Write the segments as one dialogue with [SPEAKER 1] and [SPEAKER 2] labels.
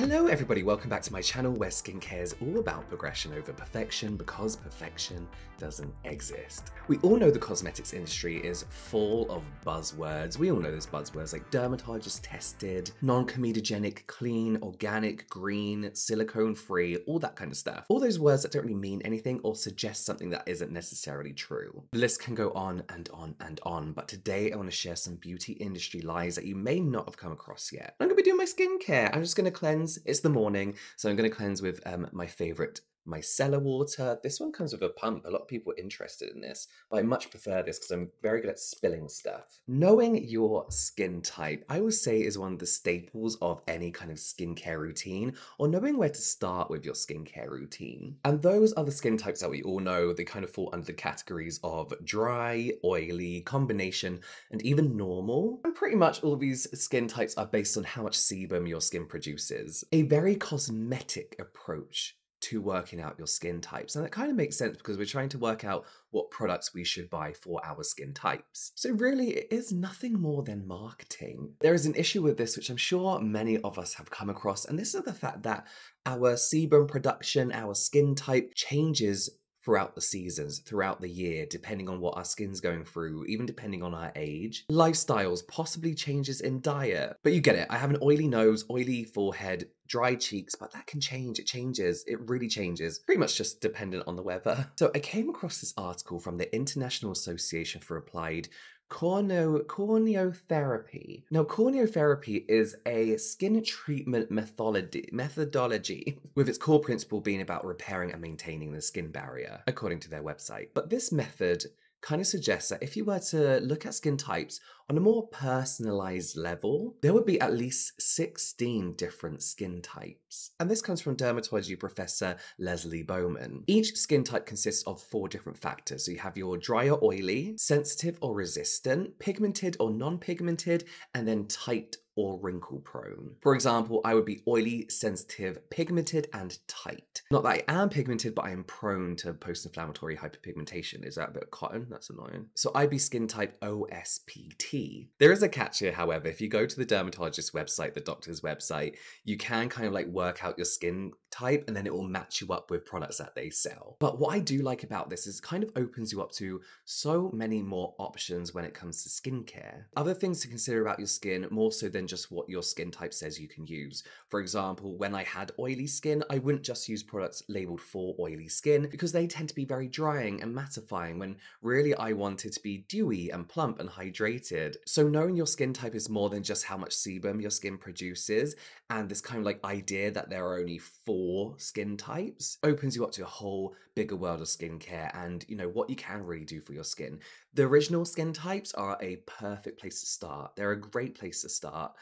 [SPEAKER 1] Hello everybody, welcome back to my channel where skincare is all about progression over perfection because perfection doesn't exist. We all know the cosmetics industry is full of buzzwords. We all know those buzzwords like dermatologist tested, non-comedogenic, clean, organic, green, silicone free, all that kind of stuff. All those words that don't really mean anything or suggest something that isn't necessarily true. The list can go on and on and on, but today I want to share some beauty industry lies that you may not have come across yet. I'm going to be doing my skincare. I'm just going to cleanse. It's the morning, so I'm going to cleanse with my favorite micellar water. This one comes with a pump. A lot of people are interested in this, but I much prefer this because I'm very good at spilling stuff. Knowing your skin type, I would say, is one of the staples of any kind of skincare routine, or knowing where to start with your skincare routine. And those are the skin types that we all know. They kind of fall under the categories of dry, oily, combination, and even normal. And pretty much all of these skin types are based on how much sebum your skin produces. A very cosmetic approach to working out your skin types. And that kind of makes sense because we're trying to work out what products we should buy for our skin types. So really, it is nothing more than marketing. There is an issue with this, which I'm sure many of us have come across, and this is the fact that our sebum production, our skin type changes throughout the seasons, throughout the year, depending on what our skin's going through, even depending on our age. Lifestyles, possibly changes in diet. But you get it, I have an oily nose, oily forehead, dry cheeks, but that can change, it changes, it really changes, pretty much just dependent on the weather. So I came across this article from the International Association for Applied Corneotherapy. Now, corneotherapy is a skin treatment methodology, with its core principle being about repairing and maintaining the skin barrier, according to their website. But this method kind of suggests that if you were to look at skin types on a more personalized level, there would be at least 16 different skin types. And this comes from dermatology professor Leslie Bowman. Each skin type consists of 4 different factors. So you have your dry or oily, sensitive or resistant, pigmented or non-pigmented, and then tight or wrinkle prone. For example, I would be oily, sensitive, pigmented, and tight. Not that I am pigmented, but I am prone to post-inflammatory hyperpigmentation. Is that a bit of cotton? That's annoying. So I'd be skin type OSPT. There is a catch here, however. If you go to the dermatologist's website, the doctor's website, you can kind of like work out your skin type and then it will match you up with products that they sell. But what I do like about this is it kind of opens you up to so many more options when it comes to skincare. Other things to consider about your skin, more so than just what your skin type says you can use. For example, when I had oily skin, I wouldn't just use products labeled for oily skin because they tend to be very drying and mattifying when really I wanted to be dewy and plump and hydrated. So knowing your skin type is more than just how much sebum your skin produces, and this kind of like idea that there are only 4 skin types opens you up to a whole bigger world of skincare and, you know, what you can really do for your skin. The original skin types are a perfect place to start. They're a great place to start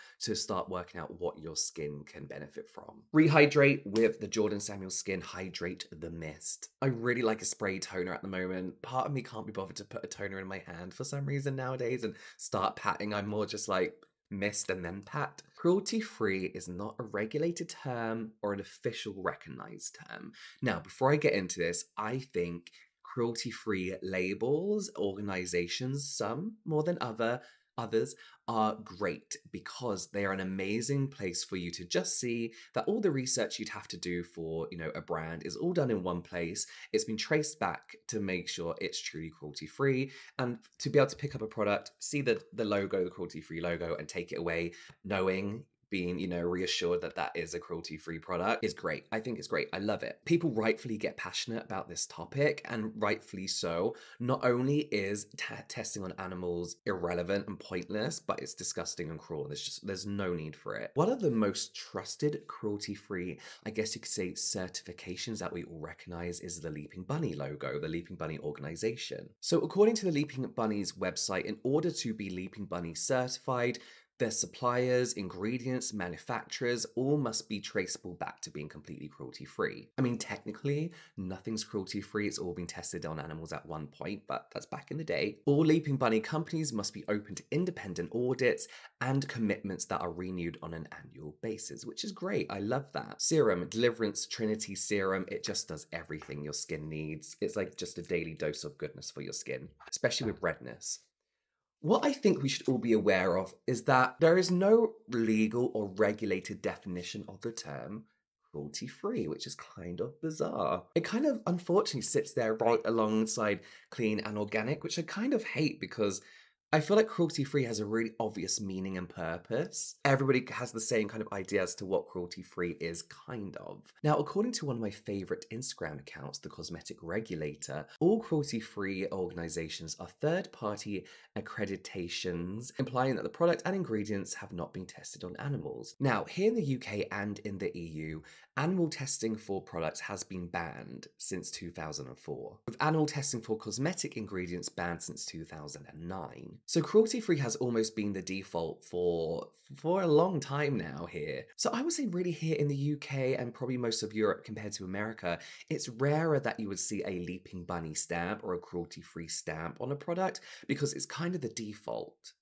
[SPEAKER 1] working out what your skin can benefit from. Rehydrate with the Jordan Samuel Skin Hydrate the Mist. I really like a spray toner at the moment. Part of me can't be bothered to put a toner in my hand for some reason nowadays and start patting. I'm more just like mist and then pat. Cruelty-free is not a regulated term or an official recognized term. Now, before I get into this, I think cruelty-free labels, organizations, some more than others, are great because they are an amazing place for you to just see that all the research you'd have to do for, you know, a brand is all done in one place. It's been traced back to make sure it's truly cruelty-free, and to be able to pick up a product, see the logo, the cruelty-free logo, and take it away knowing, being, you know, reassured that that is a cruelty-free product is great. I think it's great. I love it. People rightfully get passionate about this topic, and rightfully so. Not only is testing on animals irrelevant and pointless, but it's disgusting and cruel. There's no need for it. One of the most trusted cruelty-free, I guess you could say, certifications that we all recognize is the Leaping Bunny logo, the Leaping Bunny organization. So according to the Leaping Bunny's website, in order to be Leaping Bunny certified, their suppliers, ingredients, manufacturers, all must be traceable back to being completely cruelty-free. I mean, technically, nothing's cruelty-free. It's all been tested on animals at one point, but that's back in the day. All Leaping Bunny companies must be open to independent audits and commitments that are renewed on an annual basis, which is great. I love that. Serum, Deliverance Trinity Serum, it just does everything your skin needs. It's like just a daily dose of goodness for your skin, especially with redness. What I think we should all be aware of is that there is no legal or regulated definition of the term cruelty free, which is kind of bizarre. It kind of unfortunately sits there right alongside clean and organic, which I kind of hate because I feel like cruelty free has a really obvious meaning and purpose. Everybody has the same kind of idea as to what cruelty free is, kind of. Now, according to one of my favorite Instagram accounts, The Cosmetic Regulator, all cruelty free organizations are third party accreditations, implying that the product and ingredients have not been tested on animals. Now, here in the UK and in the EU, animal testing for products has been banned since 2004, with animal testing for cosmetic ingredients banned since 2009. So cruelty-free has almost been the default for a long time now here. So I would say really here in the UK and probably most of Europe compared to America, it's rarer that you would see a Leaping Bunny stamp or a cruelty-free stamp on a product because it's kind of the default.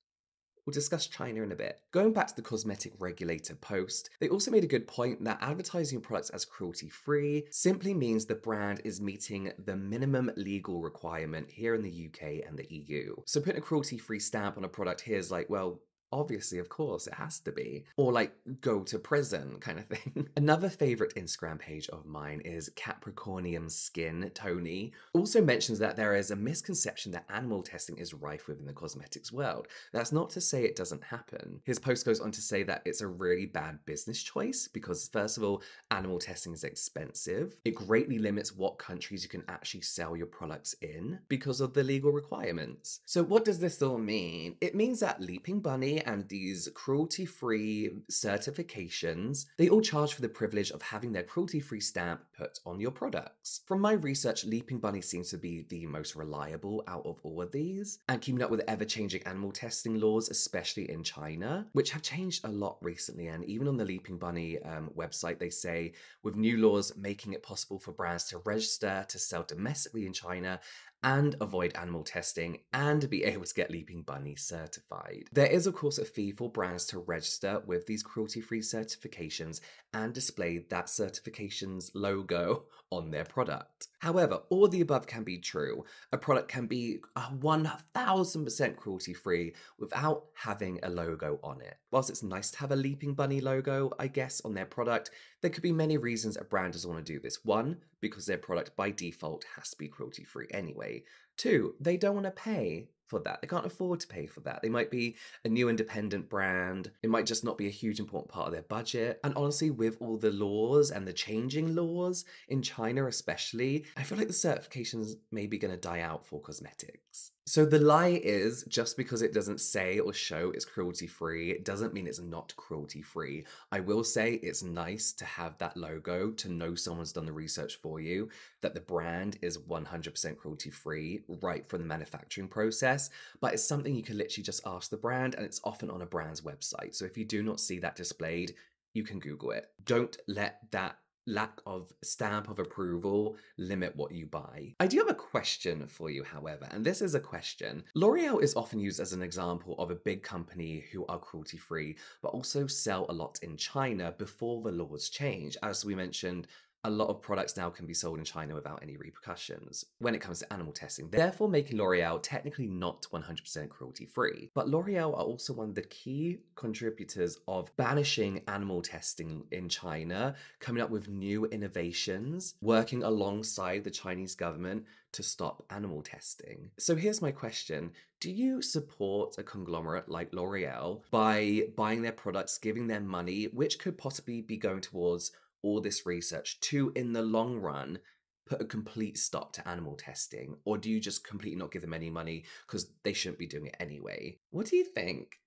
[SPEAKER 1] We'll discuss China in a bit. Going back to the cosmetic regulator post, they also made a good point that advertising your products as cruelty free simply means the brand is meeting the minimum legal requirement here in the UK and the EU. So putting a cruelty free stamp on a product here is like, well, obviously, of course, it has to be. Or like go to prison kind of thing. Another favorite Instagram page of mine is Capricornium Skin Tony. Also mentions that there is a misconception that animal testing is rife within the cosmetics world. That's not to say it doesn't happen. His post goes on to say that it's a really bad business choice because, first of all, animal testing is expensive. It greatly limits what countries you can actually sell your products in because of the legal requirements. So, what does this all mean? It means that Leaping Bunny and these cruelty-free certifications, they all charge for the privilege of having their cruelty-free stamp put on your products. From my research, Leaping Bunny seems to be the most reliable out of all of these, and keeping up with ever-changing animal testing laws, especially in China, which have changed a lot recently. And even on the Leaping Bunny website, they say with new laws making it possible for brands to register to sell domestically in China and avoid animal testing and be able to get Leaping Bunny certified. There is, of course, a fee for brands to register with these cruelty-free certifications and display that certification's logo on their product. However, all the above can be true. A product can be 1000% cruelty-free without having a logo on it. Whilst it's nice to have a Leaping Bunny logo, I guess, on their product, there could be many reasons a brand doesn't want to do this. One, because their product by default has to be cruelty free anyway. Two, they don't want to pay for that. They can't afford to pay for that. They might be a new independent brand. It might just not be a huge important part of their budget. And honestly, with all the laws and the changing laws in China especially, I feel like the certifications may be going to die out for cosmetics. So the lie is just because it doesn't say or show it's cruelty free, it doesn't mean it's not cruelty free. I will say it's nice to have that logo, to know someone's done the research for you, that the brand is 100% cruelty free right from the manufacturing process. But it's something you can literally just ask the brand, and it's often on a brand's website. So if you do not see that displayed, you can Google it. Don't let that lack of stamp of approval limit what you buy. I do have a question for you, however, and this is a question. L'Oreal is often used as an example of a big company who are cruelty free, but also sell a lot in China before the laws change. As we mentioned, a lot of products now can be sold in China without any repercussions when it comes to animal testing, therefore making L'Oreal technically not 100% cruelty free. But L'Oreal are also one of the key contributors of banishing animal testing in China, coming up with new innovations, working alongside the Chinese government to stop animal testing. So here's my question. Do you support a conglomerate like L'Oreal by buying their products, giving them money, which could possibly be going towards all this research to, in the long run, put a complete stop to animal testing? Or do you just completely not give them any money because they shouldn't be doing it anyway? What do you think?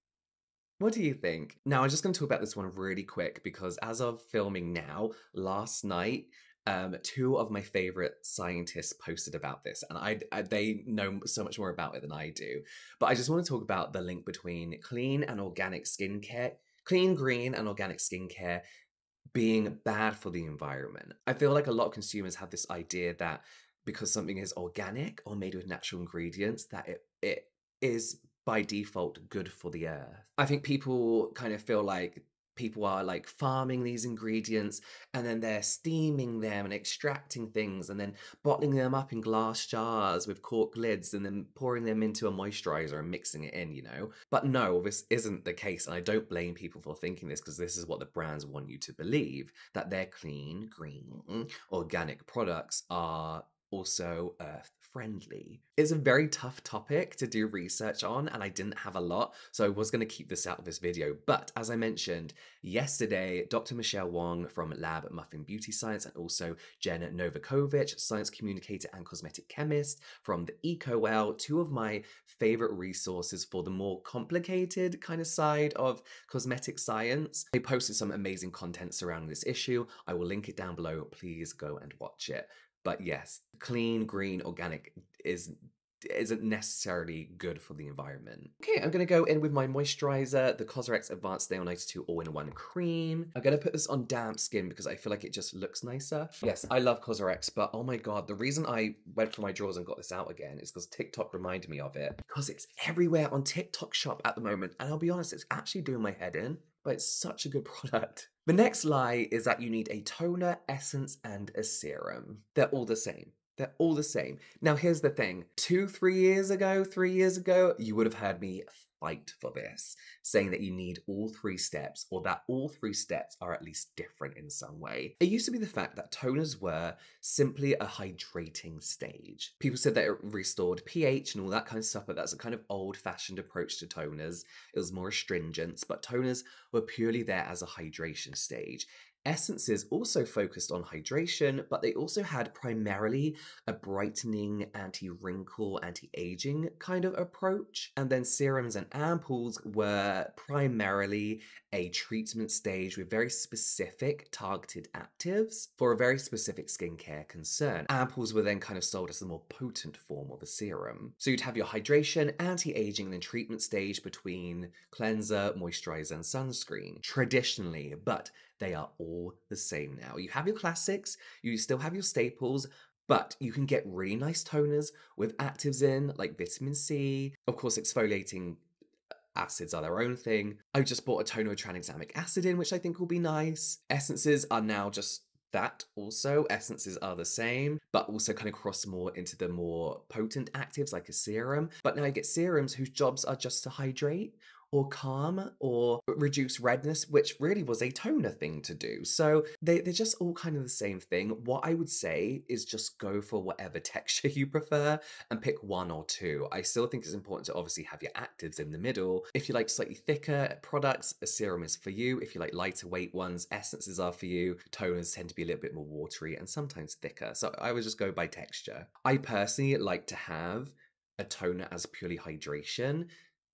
[SPEAKER 1] What do you think? Now, I'm just going to talk about this one really quick because as of filming now, last night, two of my favorite scientists posted about this, and they know so much more about it than I do. But I just want to talk about the link between clean, green, and organic skincare being bad for the environment. I feel like a lot of consumers have this idea that because something is organic or made with natural ingredients, that it is by default good for the earth. I think people kind of feel like people are like farming these ingredients and then they're steaming them and extracting things and then bottling them up in glass jars with cork lids and then pouring them into a moisturizer and mixing it in, you know? But no, this isn't the case. And I don't blame people for thinking this because this is what the brands want you to believe, that their clean, green, organic products are also earth friendly. It's a very tough topic to do research on, and I didn't have a lot, so I was going to keep this out of this video. But as I mentioned yesterday, Dr. Michelle Wong from Lab Muffin Beauty Science and also Jen Novakovic, science communicator and cosmetic chemist from the EcoWell, two of my favorite resources for the more complicated kind of side of cosmetic science. They posted some amazing content surrounding this issue. I will link it down below. Please go and watch it. But yes, clean, green, organic isn't necessarily good for the environment. Okay, I'm gonna go in with my moisturizer, the Cosrx Advanced Nail 92 All-in-One Cream. I'm gonna put this on damp skin because I feel like it just looks nicer. Yes, I love Cosrx, but oh my god, the reason I went for my drawers and got this out again is because TikTok reminded me of it. Because it's everywhere on TikTok Shop at the moment, and I'll be honest, it's actually doing my head in, but it's such a good product. The next lie is that you need a toner, essence, and a serum. They're all the same. They're all the same. Now, here's the thing. 3 years ago, you would have heard me fight for this, saying that you need all 3 steps, or that all 3 steps are at least different in some way. It used to be the fact that toners were simply a hydrating stage. People said that it restored pH and all that kind of stuff, but that's a kind of old-fashioned approach to toners. It was more astringent, but toners were purely there as a hydration stage. Essences also focused on hydration, but they also had primarily a brightening, anti-wrinkle, anti-aging kind of approach. And then serums and ampoules were primarily a treatment stage with very specific targeted actives for a very specific skincare concern. Ampoules were then kind of sold as the more potent form of a serum. So you'd have your hydration, anti-aging, and then treatment stage between cleanser, moisturizer, and sunscreen. Traditionally, but they are all the same now. You have your classics, you still have your staples, but you can get really nice toners with actives in, like vitamin C. Of course, exfoliating acids are their own thing. I just bought a toner with tranexamic acid in, which I think will be nice. Essences are now just that also. Essences are the same, but also kind of cross more into the more potent actives like a serum. But now I get serums whose jobs are just to hydrate or calm or reduce redness, which really was a toner thing to do. So they're just all kind of the same thing. What I would say is just go for whatever texture you prefer and pick 1 or 2. I still think it's important to obviously have your actives in the middle. If you like slightly thicker products, a serum is for you. If you like lighter weight ones, essences are for you. Toners tend to be a little bit more watery and sometimes thicker. So I would just go by texture. I personally like to have a toner as purely hydration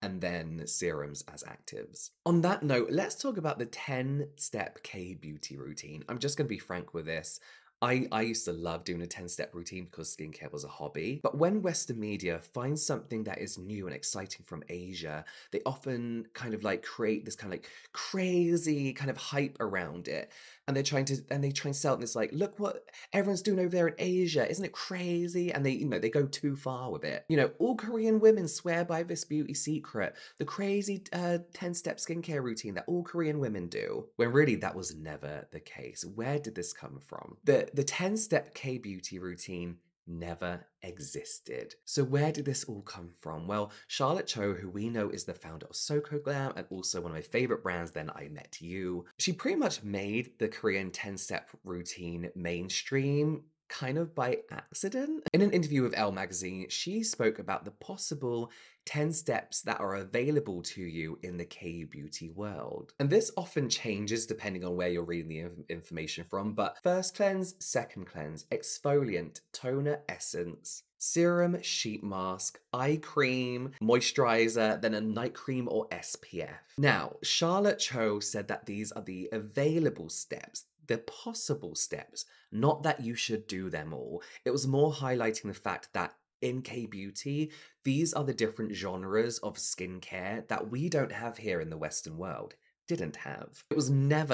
[SPEAKER 1] and then serums as actives. On that note, let's talk about the 10-step K-beauty routine. I'm just gonna be frank with this. I used to love doing a 10-step routine because skincare was a hobby. But when Western media finds something that is new and exciting from Asia, they often kind of like create this kind of like crazy kind of hype around it. And they try and sell it this like, look what everyone's doing over there in Asia. Isn't it crazy? And they go too far with it. All Korean women swear by this beauty secret, the crazy 10-step skincare routine that all Korean women do. When really that was never the case. Where did this come from? The 10-step K-beauty routine never existed. So where did this all come from? Well, Charlotte Cho, who we know is the founder of Soko Glam and also one of my favorite brands, Then I Met You, she pretty much made the Korean 10-step routine mainstream kind of by accident. In an interview with Elle magazine, she spoke about the possible 10 steps that are available to you in the K-beauty world. And this often changes depending on where you're reading the information from, but first cleanse, second cleanse, exfoliant, toner, essence, serum, sheet mask, eye cream, moisturizer, then a night cream or SPF. Now, Charlotte Cho said that these are the available steps, the possible steps, not that you should do them all. It was more highlighting the fact that in K-beauty, these are the different genres of skincare that we don't have here in the Western world. didn't have.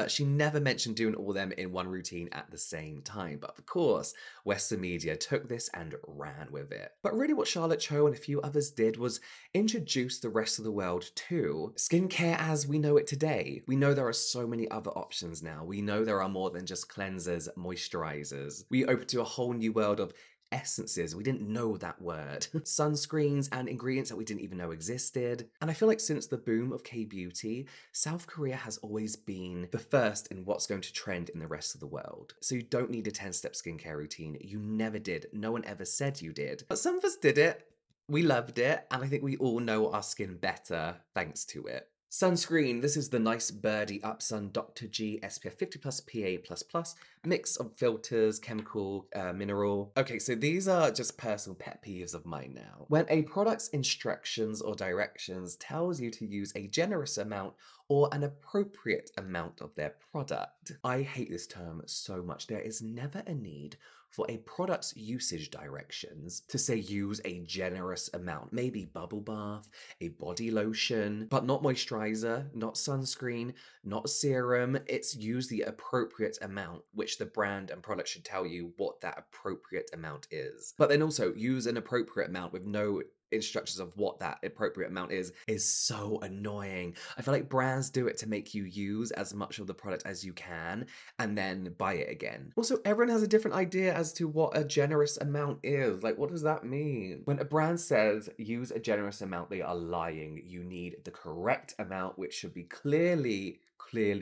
[SPEAKER 1] She never mentioned doing all them in one routine at the same time. But of course, Western media took this and ran with it. But really what Charlotte Cho and a few others did was introduce the rest of the world to skincare as we know it today. We know there are so many other options now. We know there are more than just cleansers, moisturizers. We open to a whole new world of essences. We didn't know that word. Sunscreens and ingredients that we didn't even know existed. And I feel like since the boom of K-beauty, South Korea has always been the first in what's going to trend in the rest of the world. So you don't need a 10-step skincare routine. You never did. No one ever said you did. But some of us did it. We loved it. And I think we all know our skin better thanks to it. Sunscreen, this is the Nice Birdie Upsun Dr. G SPF 50 plus PA++, mix of filters, chemical, mineral. Okay, so these are just personal pet peeves of mine now. When a product's instructions or directions tells you to use a generous amount or an appropriate amount of their product. I hate this term so much. There is never a need for a product's usage directions to say use a generous amount. Maybe bubble bath, a body lotion, but not moisturizer, not sunscreen, not serum. It's use the appropriate amount, which the brand and product should tell you what that appropriate amount is. But then also use an appropriate amount with no instructions of what that appropriate amount is so annoying. I feel like brands do it to make you use as much of the product as you can and then buy it again. Also, everyone has a different idea as to what a generous amount is. Like, what does that mean? When a brand says use a generous amount, they are lying. You need the correct amount, which should be clearly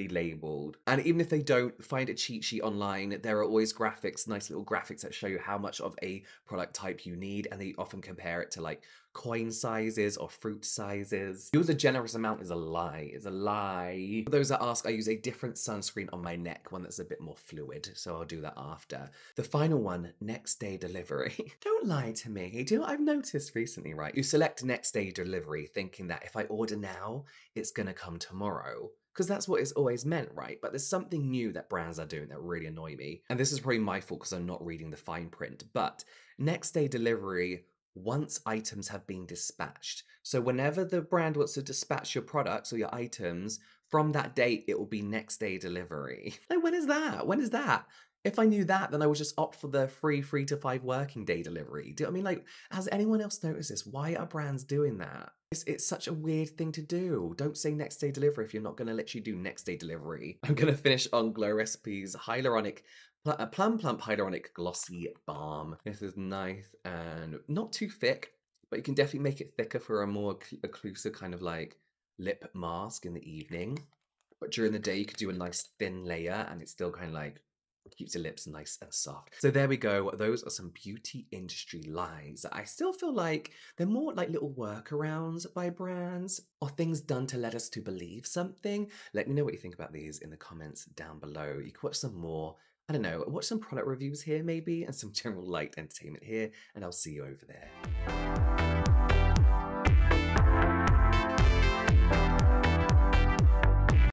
[SPEAKER 1] labeled. And even if they don't, find a cheat sheet online. There are always graphics, nice little graphics that show you how much of a product type you need, and they often compare it to like coin sizes or fruit sizes. Use a generous amount is a lie. It's a lie. For those that ask, I use a different sunscreen on my neck, one that's a bit more fluid, so I'll do that after. The final one, next day delivery. Don't lie to me. Do you know what I've noticed recently, right? You select next day delivery thinking that if I order now, it's gonna come tomorrow. Because that's what it's always meant, right? But there's something new that brands are doing that really annoy me. And this is probably my fault because I'm not reading the fine print. But next day delivery once items have been dispatched. So whenever the brand wants to dispatch your products or your items, from that date, it will be next day delivery. Like, when is that? When is that? If I knew that, then I would just opt for the free 3 to 5 working day delivery. Do you know what I mean? Like, has anyone else noticed this? Why are brands doing that? It's such a weird thing to do. Don't say next day delivery if you're not going to literally do next day delivery. I'm going to finish on Glow Recipes Hyaluronic Plum Plump Hyaluronic Glossy Balm. This is nice and not too thick, but you can definitely make it thicker for a more occlusive kind of like lip mask in the evening. But during the day, you could do a nice thin layer and it's still kind of like keeps your lips nice and soft. So there we go. Those are some beauty industry lies. I still feel like they're more like little workarounds by brands or things done to let us to believe something. Let me know what you think about these in the comments down below. You can watch some more, I don't know, watch some product reviews here maybe and some general light entertainment here, and I'll see you over there.